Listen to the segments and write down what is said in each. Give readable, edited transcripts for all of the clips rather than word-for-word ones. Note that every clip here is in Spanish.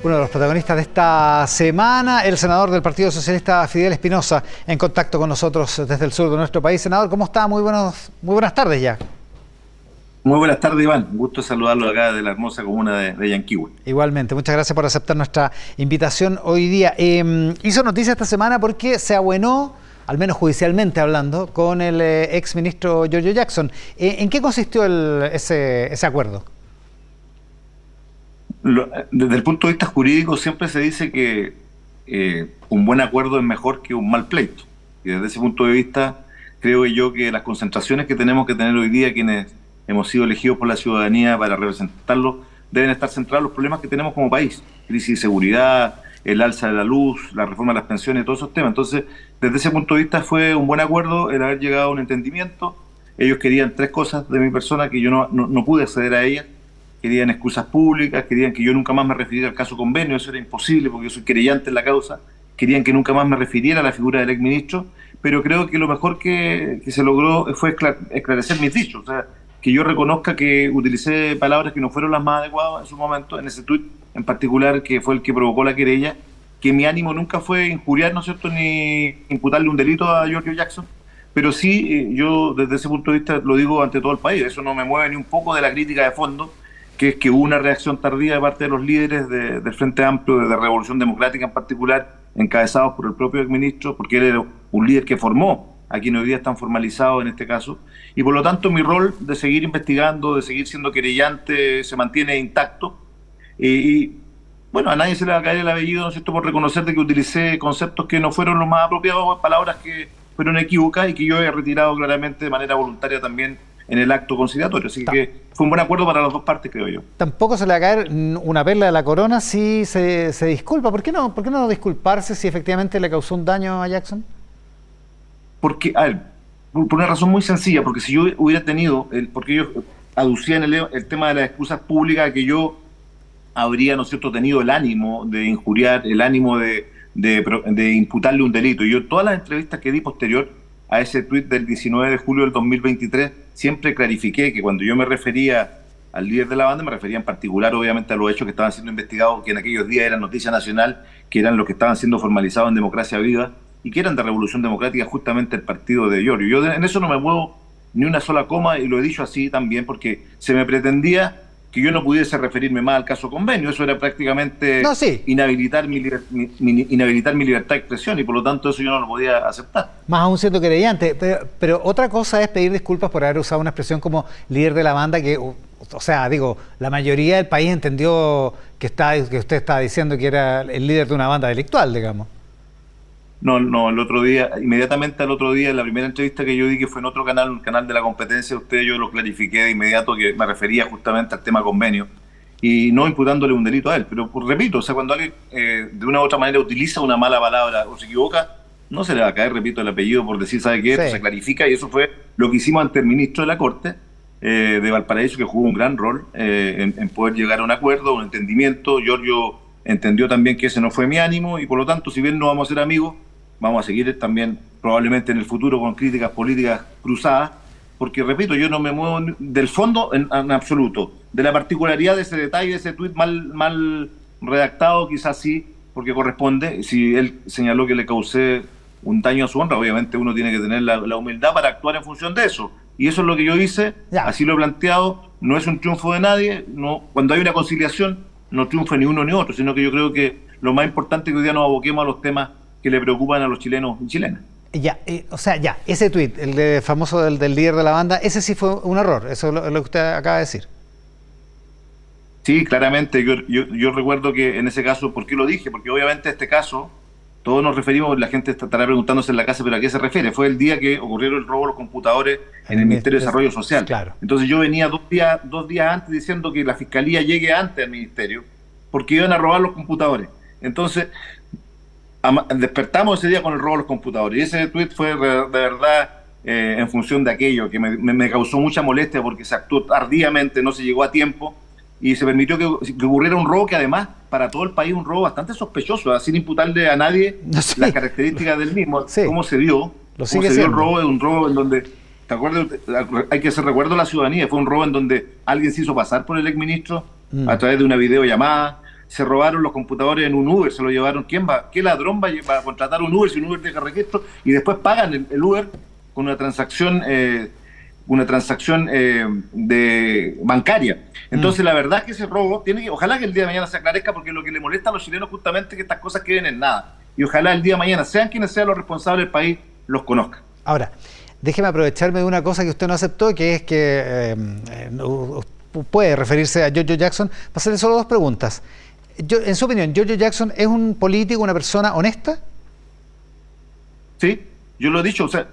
Uno de los protagonistas de esta semana, el senador del Partido Socialista, Fidel Espinosa, en contacto con nosotros desde el sur de nuestro país. Senador, ¿cómo está? Muy buenas tardes ya. Muy buenas tardes, Iván. Un gusto saludarlo acá de la hermosa comuna de Yanquihue. Igualmente, muchas gracias por aceptar nuestra invitación hoy día. Hizo noticia esta semana porque se abuenó, al menos judicialmente hablando, con el ex ministro Giorgio Jackson. ¿En qué consistió ese acuerdo? Desde el punto de vista jurídico siempre se dice que un buen acuerdo es mejor que un mal pleito. Y desde ese punto de vista creo yo que las concentraciones que tenemos que tener hoy día, quienes hemos sido elegidos por la ciudadanía para representarlos, deben estar centrados en los problemas que tenemos como país. Crisis de seguridad, el alza de la luz, la reforma de las pensiones, todos esos temas. Entonces, desde ese punto de vista fue un buen acuerdo el haber llegado a un entendimiento. Ellos querían 3 cosas de mi persona que yo no pude acceder a ellas. Querían excusas públicas, querían que yo nunca más me refiriera al caso Convenio, eso era imposible porque yo soy querellante en la causa, querían que nunca más me refiriera a la figura del exministro, pero creo que lo mejor que se logró fue esclarecer mis dichos, o sea, que yo reconozca que utilicé palabras que no fueron las más adecuadas en su momento, en ese tuit en particular que fue el que provocó la querella, que mi ánimo nunca fue injuriar, ¿no es cierto?, ni imputarle un delito a Giorgio Jackson, pero sí, yo desde ese punto de vista lo digo ante todo el país, eso no me mueve ni un poco de la crítica de fondo, que es que hubo una reacción tardía de parte de los líderes del Frente Amplio, de Revolución Democrática en particular, encabezados por el propio exministro, porque él era un líder que formó a quienes hoy día están formalizados en este caso, y por lo tanto mi rol de seguir investigando, de seguir siendo querellante, se mantiene intacto, y bueno, a nadie se le va a caer el apellido, ¿no es cierto?, por reconocer de que utilicé conceptos que no fueron los más apropiados, palabras que fueron equívocas y que yo he retirado claramente de manera voluntaria también en el acto conciliatorio, así que fue un buen acuerdo para las dos partes, creo yo. Tampoco se le va a caer una perla de la corona si se disculpa. ¿Por qué no disculparse si efectivamente le causó un daño a Jackson? Porque, a ver, por una razón muy sencilla, porque si yo hubiera tenido, porque ellos aducían el tema de las excusas públicas, que yo habría, ¿no es cierto?, tenido el ánimo de injuriar, el ánimo de imputarle un delito. Y yo todas las entrevistas que di posterior a ese tuit del 19 de julio del 2023, siempre clarifiqué que cuando yo me refería al líder de la banda, me refería en particular, obviamente, a los hechos que estaban siendo investigados, que en aquellos días eran noticia nacional, que eran los que estaban siendo formalizados en Democracia Viva, y que eran de Revolución Democrática, justamente el partido de Giorgio. Yo en eso no me muevo ni una sola coma, y lo he dicho así también, porque se me pretendía que yo no pudiese referirme más al caso Convenio. Eso era prácticamente inhabilitar mi libertad de expresión, y por lo tanto eso yo no lo podía aceptar. Más aún siendo querellante, pero otra cosa es pedir disculpas por haber usado una expresión como líder de la banda, que, o sea, digo, la mayoría del país entendió que usted estaba diciendo que era el líder de una banda delictual, digamos. No, el otro día, inmediatamente al otro día, en la primera entrevista que yo di, que fue en otro canal, el canal de la competencia, yo lo clarifiqué de inmediato, que me refería justamente al tema Convenio, y no imputándole un delito a él. Pero repito, o sea, cuando alguien de una u otra manera utiliza una mala palabra o se equivoca, no se le va a caer, repito, el apellido por decir, ¿sabe qué? Sí. Se clarifica, y eso fue lo que hicimos ante el ministro de la Corte de Valparaíso, que jugó un gran rol en poder llegar a un acuerdo, a un entendimiento. Giorgio entendió también que ese no fue mi ánimo, y por lo tanto, si bien no vamos a ser amigos, vamos a seguir también probablemente en el futuro con críticas políticas cruzadas, porque repito, yo no me muevo del fondo en absoluto. De la particularidad de ese detalle, de ese tuit mal redactado, quizás sí, porque corresponde. Si él señaló que le causé un daño a su honra, obviamente uno tiene que tener la humildad para actuar en función de eso. Y eso es lo que yo hice, así lo he planteado, no es un triunfo de nadie, no, cuando hay una conciliación no triunfa ni uno ni otro, sino que yo creo que lo más importante es que hoy día nos aboquemos a los temas que le preocupan a los chilenos y chilenas. Ese tuit, el famoso del líder de la banda, ese sí fue un error, eso es lo que usted acaba de decir. Sí, claramente, yo recuerdo que en ese caso, ¿por qué lo dije? Porque obviamente este caso, todos nos referimos, la gente estará preguntándose en la casa, ¿pero a qué se refiere? Fue el día que ocurrieron el robo de los computadores en el Ministerio de Desarrollo Social. Claro. Entonces yo venía dos días antes diciendo que la Fiscalía llegue antes al Ministerio, porque iban a robar los computadores. Entonces despertamos ese día con el robo de los computadores, y ese tuit fue de verdad en función de aquello, que me causó mucha molestia porque se actuó tardíamente, no se llegó a tiempo, y se permitió que ocurriera un robo que además para todo el país un robo bastante sospechoso, sin imputarle a nadie las características del mismo, cómo se dio, el robo, de un robo en donde, ¿te acuerdas? Hay que hacer recuerdo a la ciudadanía, fue un robo en donde alguien se hizo pasar por el exministro a través de una videollamada, se robaron los computadores en un Uber, se lo llevaron. ¿Qué ladrón va a contratar un Uber si un Uber deja registro y después pagan el Uber con una transacción de bancaria? Entonces la verdad es que ese robo ojalá que el día de mañana se aclarezca, porque lo que le molesta a los chilenos justamente es que estas cosas queden en nada, y ojalá el día de mañana, sean quienes sean los responsables del país, los conozcan. Ahora, déjeme aprovecharme de una cosa que usted no aceptó, que es que puede referirse a Giorgio Jackson. Para hacerle solo dos preguntas. En su opinión, ¿Giorgio Jackson es un político, una persona honesta? Sí, yo lo he dicho, o sea,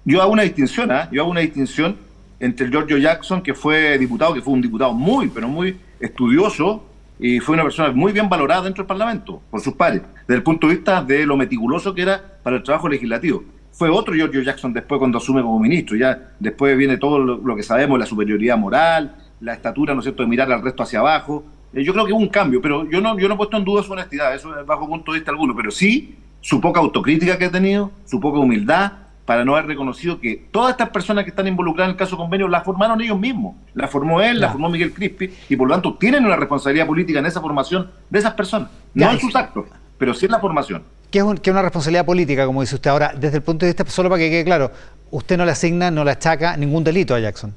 yo hago una distinción entre el Giorgio Jackson, que fue un diputado muy, pero muy estudioso, y fue una persona muy bien valorada dentro del Parlamento, por sus pares, desde el punto de vista de lo meticuloso que era para el trabajo legislativo. Fue otro Giorgio Jackson después, cuando asume como ministro, ya después viene todo lo que sabemos, la superioridad moral, la estatura, ¿no es cierto?, de mirar al resto hacia abajo. Yo creo que hubo un cambio, pero yo no he puesto en duda su honestidad, eso bajo punto de vista alguno, pero sí su poca autocrítica que ha tenido, su poca humildad, para no haber reconocido que todas estas personas que están involucradas en el caso convenio las formaron ellos mismos. La formó él, la formó Miguel Crispi, y por lo tanto tienen una responsabilidad política en esa formación de esas personas. No en sus actos, pero sí en la formación. ¿Qué es una responsabilidad política, como dice usted? Ahora, desde el punto de vista, solo para que quede claro, usted no le asigna, no le achaca ningún delito a Jackson.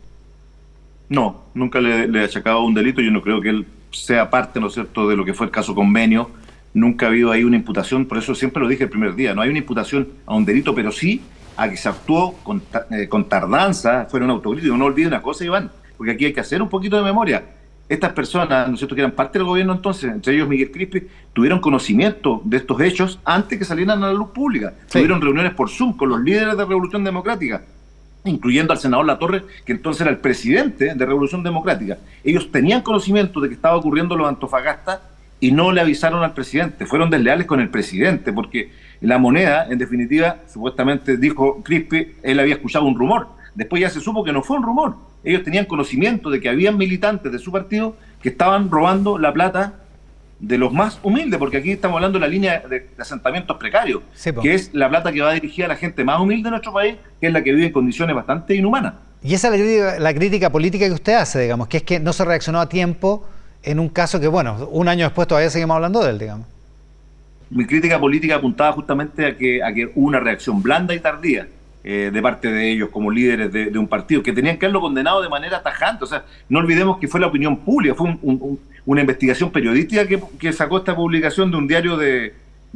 No, nunca le he achacado un delito. Yo no creo que él sea parte, ¿no es cierto?, de lo que fue el caso convenio. Nunca ha habido ahí una imputación, por eso siempre lo dije el primer día, no hay una imputación a un delito, pero sí a que se actuó con tardanza, fueron autocríticos. No olvide una cosa, Iván, porque aquí hay que hacer un poquito de memoria. Estas personas, ¿no es cierto?, que eran parte del gobierno entonces, entre ellos Miguel Crispi, tuvieron conocimiento de estos hechos antes que salieran a la luz pública. Sí. Tuvieron reuniones por Zoom con los líderes de Revolución Democrática, incluyendo al senador Latorre, que entonces era el presidente de Revolución Democrática. Ellos tenían conocimiento de que estaba ocurriendo lo de Antofagasta y no le avisaron al presidente. Fueron desleales con el presidente, porque La Moneda, en definitiva, supuestamente dijo Crispi, él había escuchado un rumor. Después ya se supo que no fue un rumor. Ellos tenían conocimiento de que habían militantes de su partido que estaban robando la plata de los más humildes, porque aquí estamos hablando de la línea de asentamientos precarios, sí, que es la plata que va dirigida a la gente más humilde de nuestro país, que es la que vive en condiciones bastante inhumanas. Y esa es la crítica política que usted hace, digamos, que es que no se reaccionó a tiempo en un caso que, bueno, un año después todavía seguimos hablando de él, digamos. Mi crítica política apuntaba justamente a que hubo una reacción blanda y tardía de parte de ellos como líderes de un partido, que tenían que haberlo condenado de manera tajante. O sea, no olvidemos que fue la opinión pública, fue una investigación periodística que sacó esta publicación de un diario de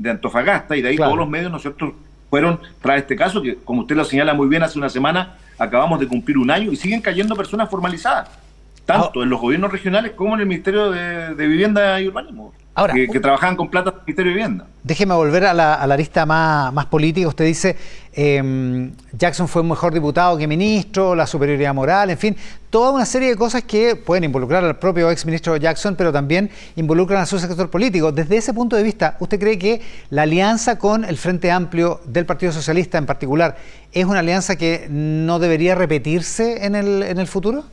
Antofagasta, y de ahí claro, todos los medios nosotros fueron tras este caso, que como usted lo señala muy bien, hace una semana acabamos de cumplir un año y siguen cayendo personas formalizadas, tanto en los gobiernos regionales como en el Ministerio de Vivienda y Urbanismo. Ahora, que trabajaban con plata del Ministerio de Vivienda. Déjeme volver a la arista más política. Usted dice, Jackson fue un mejor diputado que ministro, la superioridad moral, en fin, toda una serie de cosas que pueden involucrar al propio exministro Jackson, pero también involucran a su sector político. Desde ese punto de vista, ¿usted cree que la alianza con el Frente Amplio del Partido Socialista en particular es una alianza que no debería repetirse en el futuro?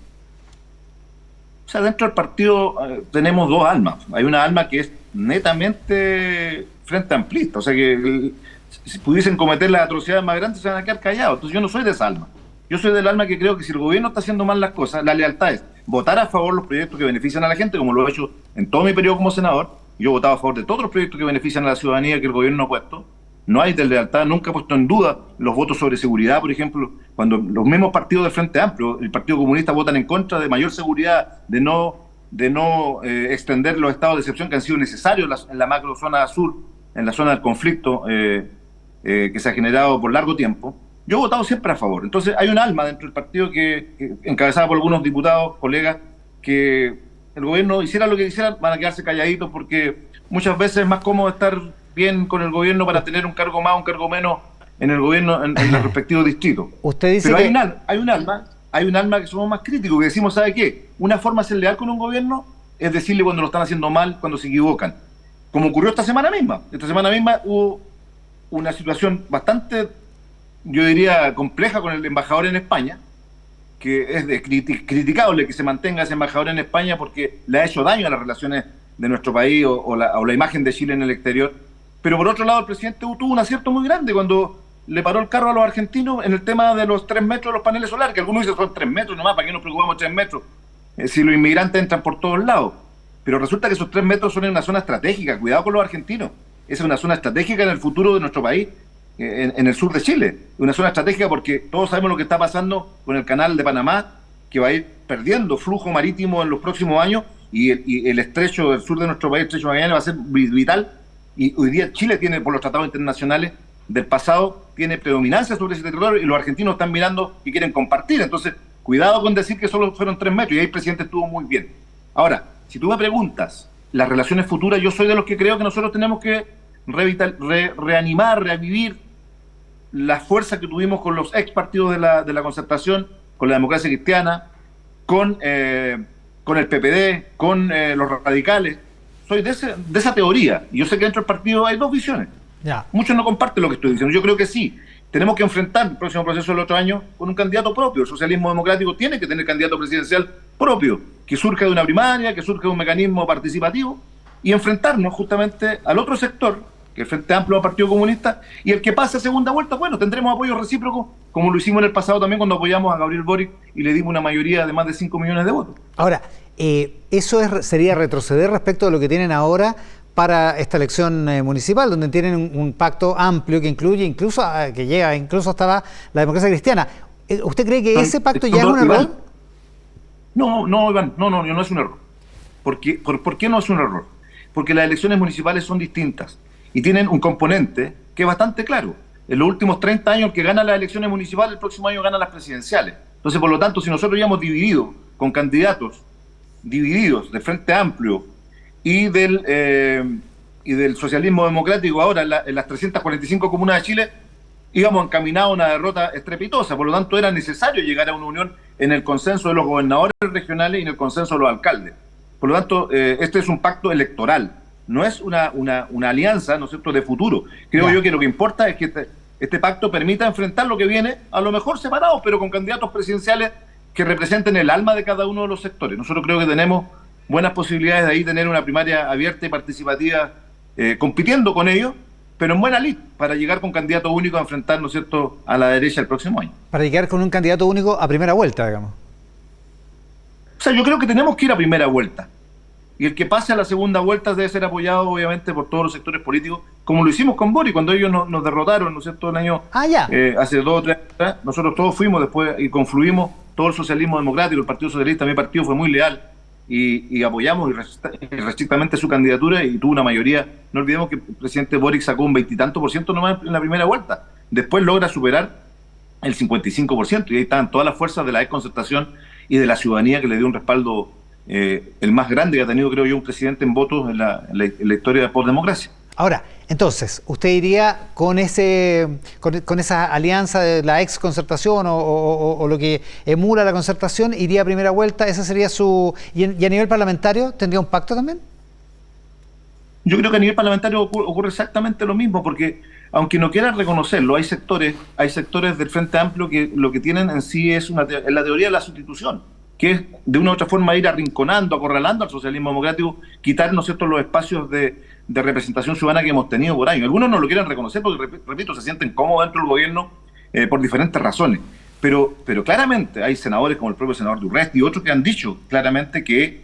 O sea, dentro del partido tenemos dos almas. Hay una alma que es netamente frente amplista, o sea que si pudiesen cometer las atrocidades más grandes se van a quedar callados. Entonces yo no soy de esa alma. Yo soy del alma que creo que si el gobierno está haciendo mal las cosas, la lealtad es votar a favor los proyectos que benefician a la gente, como lo he hecho en todo mi periodo como senador. Yo he votado a favor de todos los proyectos que benefician a la ciudadanía que el gobierno ha puesto. No hay deslealtad, nunca he puesto en duda los votos sobre seguridad, por ejemplo, cuando los mismos partidos del Frente Amplio, el Partido Comunista, votan en contra de mayor seguridad, de no extender los estados de excepción que han sido necesarios en la macro zona sur, en la zona del conflicto que se ha generado por largo tiempo. Yo he votado siempre a favor. Entonces hay un alma dentro del partido que encabezada por algunos diputados, colegas, que el gobierno hiciera lo que quisiera, van a quedarse calladitos porque muchas veces es más cómodo estar bien con el gobierno para tener un cargo más, un cargo menos en el gobierno, en los respectivos distritos. Usted dice. Pero hay un alma que somos más críticos, que decimos, ¿sabe qué? Una forma de ser leal con un gobierno es decirle cuando lo están haciendo mal, cuando se equivocan. Como ocurrió esta semana misma. Esta semana misma hubo una situación bastante, yo diría, compleja con el embajador en España, que es criticable que se mantenga ese embajador en España porque le ha hecho daño a las relaciones de nuestro país o la imagen de Chile en el exterior. Pero por otro lado, el presidente tuvo un acierto muy grande cuando le paró el carro a los argentinos en el tema de los 3 metros de los paneles solares, que algunos dicen son 3 metros nomás, ¿para qué nos preocupamos 3 metros? Si los inmigrantes entran por todos lados. pero resulta que esos 3 metros son en una zona estratégica. Cuidado con los argentinos. Esa es una zona estratégica en el futuro de nuestro país, en el sur de Chile. Una zona estratégica porque todos sabemos lo que está pasando con el canal de Panamá, que va a ir perdiendo flujo marítimo en los próximos años, y el estrecho del sur de nuestro país, el estrecho de Magallanes, va a ser vital. Y hoy día Chile tiene, por los tratados internacionales del pasado, tiene predominancia sobre ese territorio, y los argentinos están mirando y quieren compartir. Entonces, cuidado con decir que solo fueron 3 metros, y ahí el presidente estuvo muy bien. Ahora, si tú me preguntas las relaciones futuras, yo soy de los que creo que nosotros tenemos que reanimar, revivir la fuerza que tuvimos con los ex partidos de la Concertación, con la Democracia Cristiana, con el PPD, con los radicales. Soy de esa teoría, y yo sé que dentro del partido hay 2 visiones. Ya. Muchos no comparten lo que estoy diciendo. Yo creo que sí. Tenemos que enfrentar el próximo proceso del otro año con un candidato propio. El socialismo democrático tiene que tener candidato presidencial propio, que surja de una primaria, que surja de un mecanismo participativo, y enfrentarnos justamente al otro sector, que es el Frente Amplio del Partido Comunista, y el que pase a segunda vuelta, bueno, tendremos apoyo recíproco, como lo hicimos en el pasado también cuando apoyamos a Gabriel Boric y le dimos una mayoría de más de 5 millones de votos. Ahora, sería retroceder respecto de lo que tienen ahora para esta elección municipal, donde tienen un pacto amplio que incluye incluso, que llega incluso hasta la democracia cristiana. ¿Usted cree que ese pacto ya es un error? No, Iván, no es un error. ¿Por qué no es un error? Porque las elecciones municipales son distintas y tienen un componente que es bastante claro. En los últimos 30 años, el que gana las elecciones municipales, el próximo año gana las presidenciales. Entonces, por lo tanto, si nosotros ya hemos dividido con candidatos divididos del Frente Amplio y del socialismo democrático ahora en las 345 comunas de Chile, íbamos encaminados a una derrota estrepitosa. Por lo tanto, era necesario llegar a una unión en el consenso de los gobernadores regionales y en el consenso de los alcaldes. Por lo tanto, este es un pacto electoral, no es una alianza, ¿no es cierto?, de futuro. Creo yo que lo que importa es que este pacto permita enfrentar lo que viene, a lo mejor separados, pero con candidatos presidenciales que representen el alma de cada uno de los sectores. Nosotros creo que tenemos buenas posibilidades de ahí tener una primaria abierta y participativa, compitiendo con ellos, pero en buena lid, para llegar con candidato único a enfrentar, ¿no es cierto?, a la derecha el próximo año. Para llegar con un candidato único a primera vuelta, digamos. O sea, yo creo que tenemos que ir a primera vuelta. Y el que pase a la segunda vuelta debe ser apoyado, obviamente, por todos los sectores políticos, como lo hicimos con Boric, cuando ellos nos derrotaron, ¿no es cierto?, el año, hace 2 o 3 años atrás. Nosotros todos fuimos después y confluimos, todo el socialismo democrático, el Partido Socialista, mi partido fue muy leal, y apoyamos irrestrictamente su candidatura y tuvo una mayoría. No olvidemos que el presidente Boric sacó un 20 y tanto % nomás en la primera vuelta. Después logra superar el 55%, y ahí estaban todas las fuerzas de la desconcertación y de la ciudadanía, que le dio un respaldo, el más grande que ha tenido, creo yo, un presidente en votos en la historia de la postdemocracia. Ahora, entonces, ¿usted iría con esa alianza de la ex concertación o lo que emula la concertación, iría a primera vuelta? ¿Esa sería su...? ¿Y a nivel parlamentario tendría un pacto también? Yo creo que a nivel parlamentario ocurre exactamente lo mismo, porque aunque no quieran reconocerlo, hay sectores del Frente Amplio que lo que tienen en sí es la teoría de la sustitución, que es de una u otra forma ir arrinconando, acorralando al socialismo democrático, quitar, ¿no es cierto?, los espacios de representación ciudadana que hemos tenido por años. Algunos no lo quieren reconocer porque, repito, se sienten cómodos dentro del gobierno por diferentes razones. Pero claramente hay senadores como el propio senador Durresti y otros que han dicho claramente que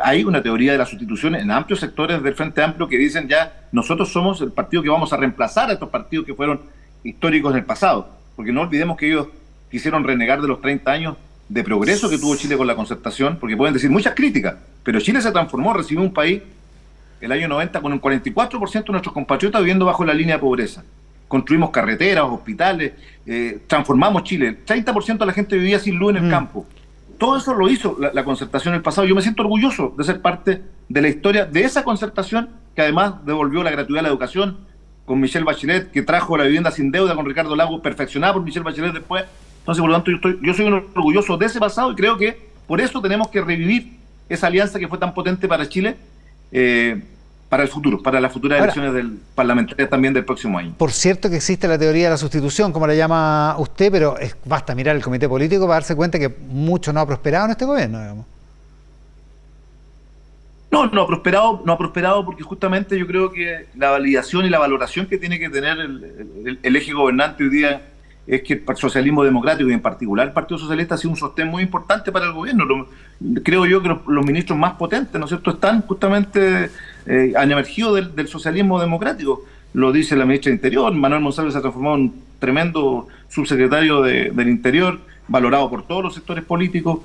hay una teoría de la sustitución en amplios sectores del Frente Amplio que dicen ya, nosotros somos el partido que vamos a reemplazar a estos partidos que fueron históricos en el pasado. Porque no olvidemos que ellos quisieron renegar de los 30 años de progreso que tuvo Chile con la concertación, porque pueden decir muchas críticas, pero Chile se transformó, recibió un país el año 90 con un 44% de nuestros compatriotas viviendo bajo la línea de pobreza. Construimos carreteras, hospitales, transformamos Chile. 30% de la gente vivía sin luz en el campo. Todo eso lo hizo la concertación en el pasado. Yo me siento orgulloso de ser parte de la historia de esa concertación, que además devolvió la gratuidad a la educación con Michelle Bachelet, que trajo la vivienda sin deuda con Ricardo Lagos, perfeccionada por Michelle Bachelet después. Entonces, por lo tanto, yo soy un orgulloso de ese pasado y creo que por eso tenemos que revivir esa alianza que fue tan potente para Chile, para el futuro, para las futuras elecciones parlamentarias también del próximo año. Por cierto que existe la teoría de la sustitución, como la llama usted, pero basta mirar el comité político para darse cuenta que mucho no ha prosperado en este gobierno, digamos. No ha prosperado porque justamente yo creo que la validación y la valoración que tiene que tener el eje gobernante hoy día es que el socialismo democrático y en particular el Partido Socialista ha sido un sostén muy importante para el gobierno. creo yo que los ministros más potentes, ¿no es cierto?, están justamente, han emergido del socialismo democrático. Lo dice la ministra del Interior. Manuel Monsalve se ha transformado en un tremendo subsecretario del Interior, valorado por todos los sectores políticos.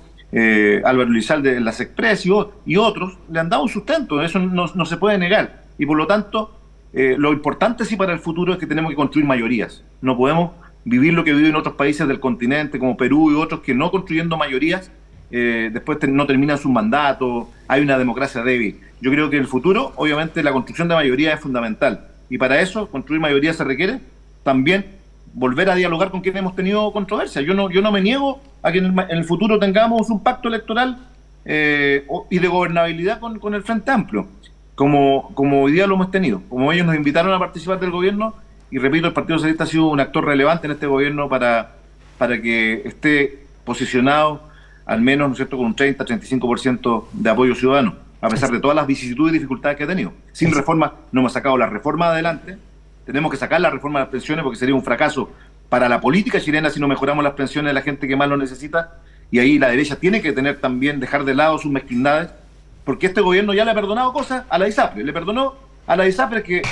Álvaro Elizalde de las Express y otros le han dado un sustento, eso no se puede negar. Y por lo tanto, lo importante sí para el futuro es que tenemos que construir mayorías. No podemos vivir lo que viven otros países del continente, como Perú y otros, que no construyendo mayorías, después no terminan sus mandatos, hay una democracia débil. Yo creo que en el futuro, obviamente, la construcción de mayorías es fundamental. Y para eso, construir mayorías se requiere también volver a dialogar con quienes hemos tenido controversia. Yo no me niego a que en el futuro tengamos un pacto electoral y de gobernabilidad con el Frente Amplio, como hoy día lo hemos tenido. Como ellos nos invitaron a participar del gobierno, y repito, el Partido Socialista ha sido un actor relevante en este gobierno para que esté posicionado al menos, ¿no es cierto?, con un 30-35% de apoyo ciudadano, a pesar de todas las vicisitudes y dificultades que ha tenido. Sin reforma, no hemos sacado la reforma adelante. Tenemos que sacar la reforma de las pensiones porque sería un fracaso para la política chilena si no mejoramos las pensiones de la gente que más lo necesita. Y ahí la derecha tiene que tener también, dejar de lado sus mezquindades, porque este gobierno ya le ha perdonado cosas a la ISAPRE. Le perdonó a la ISAPRE que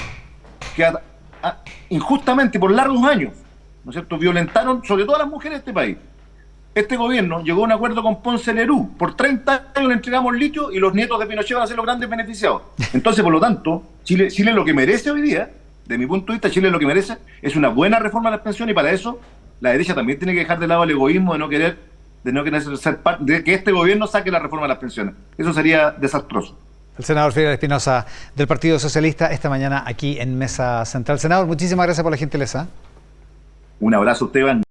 injustamente por largos años, ¿no es cierto?, violentaron sobre todo a las mujeres de este país. Este gobierno llegó a un acuerdo con Ponce Lerú. Por 30 años le entregamos litio y los nietos de Pinochet van a ser los grandes beneficiados. Entonces, por lo tanto, Chile lo que merece hoy día, de mi punto de vista, Chile lo que merece es una buena reforma de las pensiones, y para eso la derecha también tiene que dejar de lado el egoísmo de no querer ser parte de que este gobierno saque la reforma de las pensiones. Eso sería desastroso. El senador Fidel Espinosa del Partido Socialista esta mañana aquí en Mesa Central. Senador, muchísimas gracias por la gentileza. Un abrazo, Esteban.